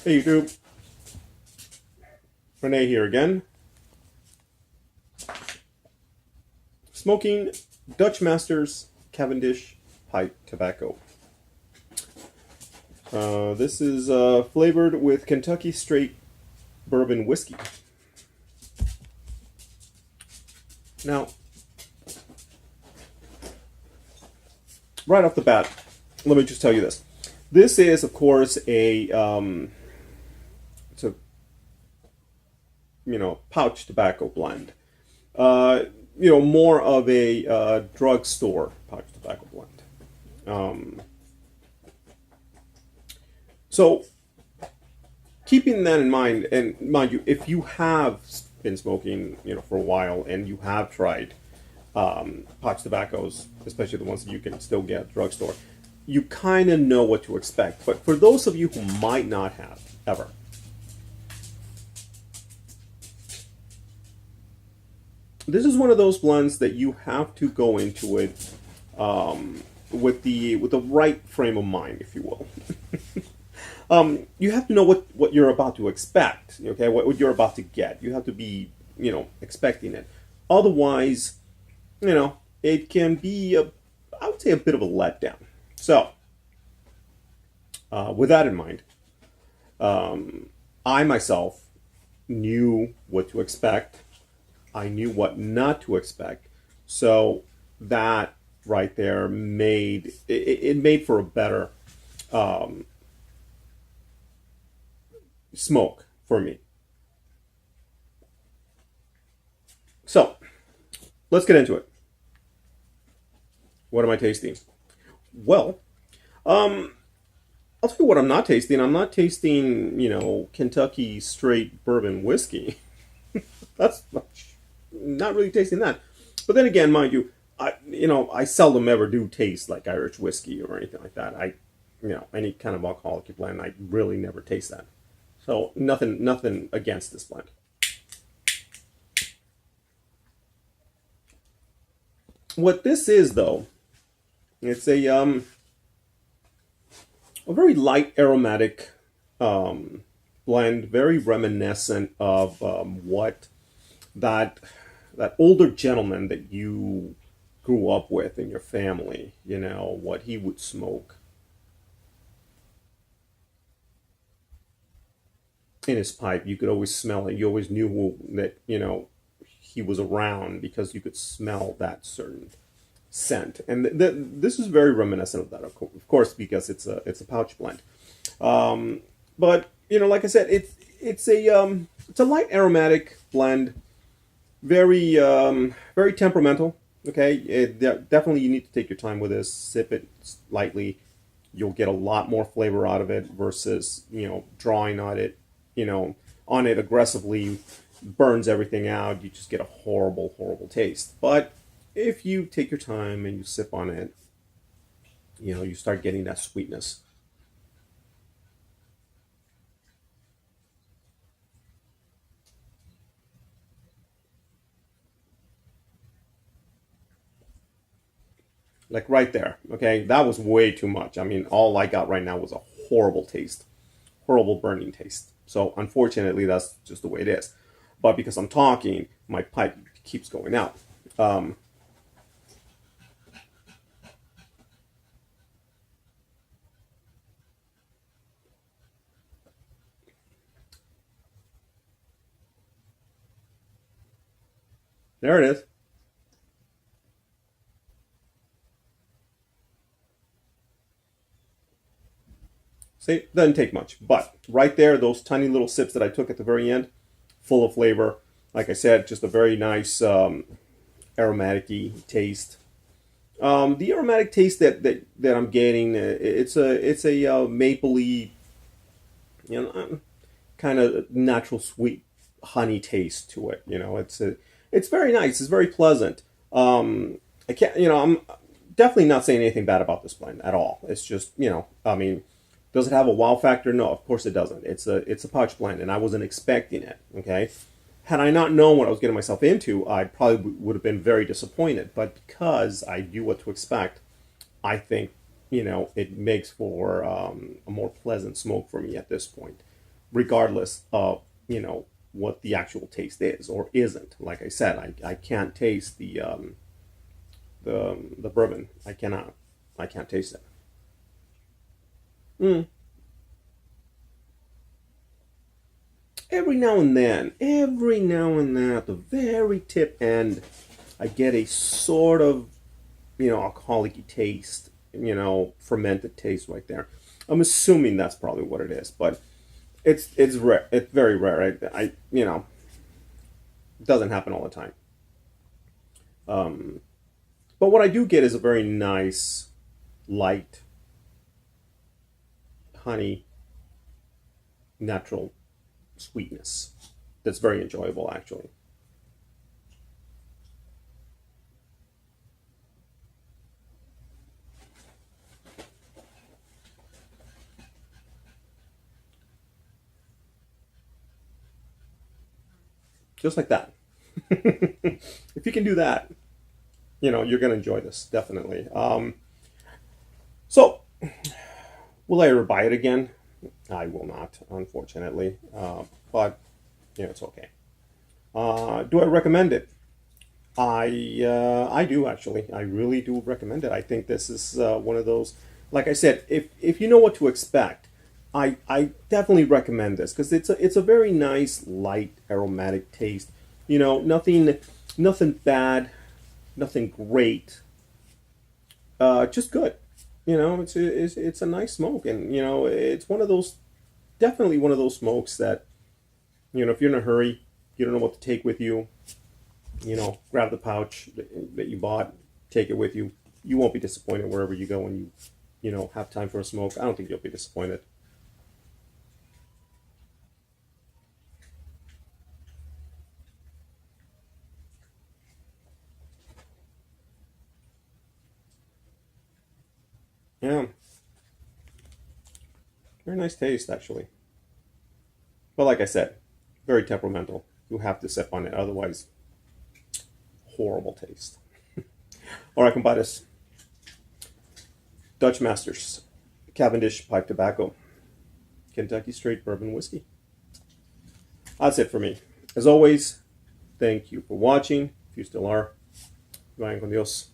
Hey YouTube, Renee here again. Smoking Dutch Masters Cavendish pipe tobacco. This is flavored with Kentucky straight bourbon whiskey. Now, right off the bat, let me just tell you this. This is, of course, it's a pouch tobacco blend. More of a drugstore pouch tobacco blend. So, keeping that in mind, and mind you, if you have been smoking, for a while, and you have tried pouch tobaccos, especially the ones that you can still get at the drugstore, you kind of know what to expect. But for those of you who might not have ever, this is one of those blends that you have to go into it with the right frame of mind, if you will. You have to know what you're about to expect. Okay, what you're about to get. You have to be expecting it. Otherwise, it can be I would say a bit of a letdown. So, with that in mind, I myself knew what to expect. I knew what not to expect. So that right there made it made for a better smoke for me. So let's get into it. What am I tasting? Well, I'll tell you what I'm not tasting. I'm not tasting, Kentucky straight bourbon whiskey. That's not really tasting that. But then again, mind you, I seldom ever do taste like Irish whiskey or anything like that. Any kind of alcoholic blend, I really never taste that. So nothing against this blend. What this is, though, it's a very light aromatic blend, very reminiscent of what that older gentleman that you grew up with in your family, what he would smoke in his pipe. You could always smell it. You always knew that he was around because you could smell that certain scent. And this is very reminiscent of that, of course, because it's a pouch blend. But like I said, it's a light aromatic blend, very very temperamental. Okay, definitely you need to take your time with this. Sip it lightly. You'll get a lot more flavor out of it versus drawing on it, aggressively, burns everything out. You just get a horrible taste. But if you take your time and you sip on it, you start getting that sweetness. Like right there, okay? That was way too much. I mean, all I got right now was a horrible taste. Horrible burning taste. So unfortunately, that's just the way it is. But because I'm talking, my pipe keeps going out. There it is. See, it doesn't take much. But right there, those tiny little sips that I took at the very end, full of flavor. Like I said, just a very nice aromatic-y taste. The aromatic taste that I'm getting, it's a mapley, kind of natural sweet honey taste to it. It's very nice. It's very pleasant. I can't, I'm definitely not saying anything bad about this blend at all. It's just, I mean, does it have a wow factor? No, of course it doesn't. It's a pouch blend, and I wasn't expecting it. Okay, had I not known what I was getting myself into, I probably would have been very disappointed. But because I knew what to expect, I think it makes for a more pleasant smoke for me at this point. regardless of what the actual taste is or isn't. Like I said, I can't taste the bourbon. I can't taste it. Mm. Every now and then, at the very tip end, I get a sort of alcoholic taste, fermented taste right there. I'm assuming that's probably what it is, but it's rare. It's very rare. It doesn't happen all the time. Um, but what I do get is a very nice, light, honey, natural sweetness that's very enjoyable, actually. Just like that. If you can do that, you're going to enjoy this, definitely. So, will I ever buy it again? I will not, unfortunately. But, it's okay. Do I recommend it? I do actually. I really do recommend it. I think this is one of those. Like I said, if you know what to expect, I definitely recommend this because it's a very nice, light, aromatic taste. Nothing bad, nothing great. Just good. It's a nice smoke, and it's one of those, definitely one of those smokes that if you're in a hurry, you don't know what to take with you, grab the pouch that you bought, take it with you. You won't be disappointed wherever you go when you have time for a smoke. I don't think you'll be disappointed. Yeah, very nice taste actually. But like I said, very temperamental. You have to sip on it, otherwise, horrible taste. All right, compadres. Dutch Masters, Cavendish Pipe Tobacco, Kentucky Straight Bourbon Whiskey. That's it for me. As always, thank you for watching. If you still are, vayan con Dios.